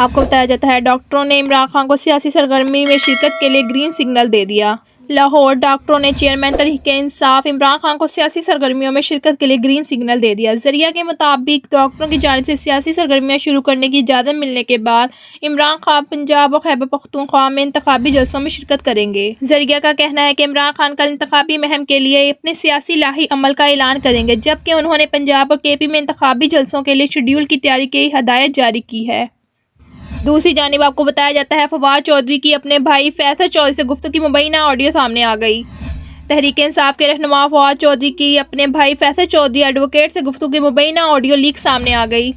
आपको बताया जाता है डॉक्टरों ने इमरान खान को सियासी सरगर्मी में शिरकत के लिए ग्रीन सिग्नल दे दिया। लाहौर डॉक्टरों ने चेयरमैन तहरीक-ए-इंसाफ इमरान खान को सियासी सरगर्मियों में शिरकत के लिए ग्रीन सिग्नल दे दिया। ज़रिया के मुताबिक डॉक्टरों की जानिब से सियासी सरगर्मियां शुरू करने की इजाज़त मिलने के बाद इमरान खान पंजाब और खैबर पख्तूनख्वा में इंतखाबी जलसों में शिरकत करेंगे। ज़रिया का कहना है कि इमरान खान कल इंतखाबी मुहिम के लिए अपने सियासी लाही अमल का ऐलान करेंगे, जबकि उन्होंने पंजाब और KP में इंतखाबी जलसों के लिए शेड्यूल की तैयारी की हदायत जारी की है। दूसरी जानिब आपको बताया जाता है फवाद चौधरी की अपने भाई फैसल चौधरी से गुफ्तगू की मुबैना ऑडियो सामने आ गई। तहरीक-ए-इंसाफ के रहनुमा फवाद चौधरी की अपने भाई फैसल चौधरी एडवोकेट से गुफ्तगू की मुबैना ऑडियो लीक सामने आ गई।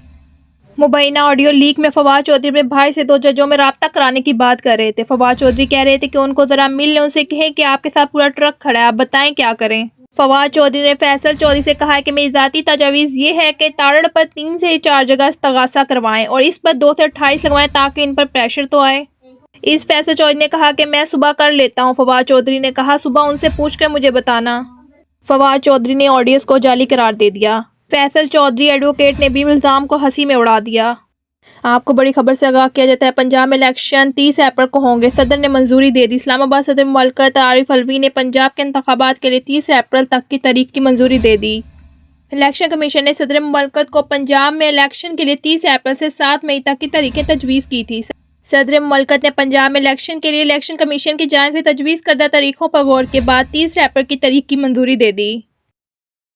मुबैना ऑडियो लीक में फवाद चौधरी अपने भाई से 2 जजों में राब्ता कराने की बात कर रहे थे। फवाद चौधरी कह रहे थे कि उनको ज़रा मिल लें, उनसे कहें कि आपके साथ पूरा ट्रक खड़ा है, आप बताएं क्या करें। फवाद चौधरी ने फैसल चौधरी से कहा है कि मेरी ज़ाती तजवीज़ ये है कि ताड़ड़ पर 3 से 4 जगह इस्तगासा करवाएं और इस पर 2 से 28 लगवाएं ताकि इन पर प्रेशर तो आए। इस फैसल चौधरी ने कहा कि मैं सुबह कर लेता हूं। फवाद चौधरी ने कहा सुबह उनसे पूछ कर मुझे बताना। फवाद चौधरी ने ऑडियोज़ को जाली करार दे दिया। फैसल चौधरी एडवोकेट ने भी इल्ज़ाम को हंसी में उड़ा दिया। आपको बड़ी खबर से आगाह किया जाता है पंजाब में इलेक्शन 30 अप्रैल को होंगे, सदर ने मंजूरी दे दी। इस्लामाबाद सदर मुमलकत आरिफ अलवी ने पंजाब के इंतखाबात के लिए 30 अप्रैल तक की तारीख की मंजूरी दे दी। इलेक्शन कमीशन ने सदर मुमलकत को पंजाब में इलेक्शन के लिए 30 अप्रैल से 7 मई तक की तारीखें तजवीज़ की थी। सदर मुमलकत ने पंजाब में इलेक्शन के लिए इलेक्शन कमीशन की जानिब से तजवीज़ करदा तारीखों पर गौर के बाद 30 अप्रैल की तारीख की मंजूरी दे दी।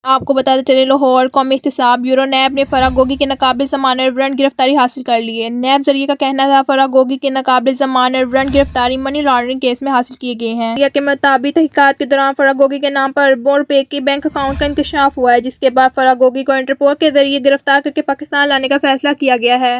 आपको बताते चले लाहौर कौमी एहतसाब ब्यूरो नैब ने फराह गोगी के नाकाबिल ज़मानत वारंट गिरफ्तारी हासिल कर ली है। नैब जरिए का कहना था फराह गोगी के नाकाबिल ज़मानत वारंट गिरफ्तारी मनी लॉन्ड्रिंग केस में हासिल किए गए हैं। के मुताबिक तहकीकात के दौरान फराह गोगी के नाम पर अरबों रुपए की बैंक अकाउंट का इंकशाफ हुआ है, जिसके बाद फराह गोगी को इंटरपोल के जरिए गिरफ्तार करके पाकिस्तान लाने का फैसला किया गया है।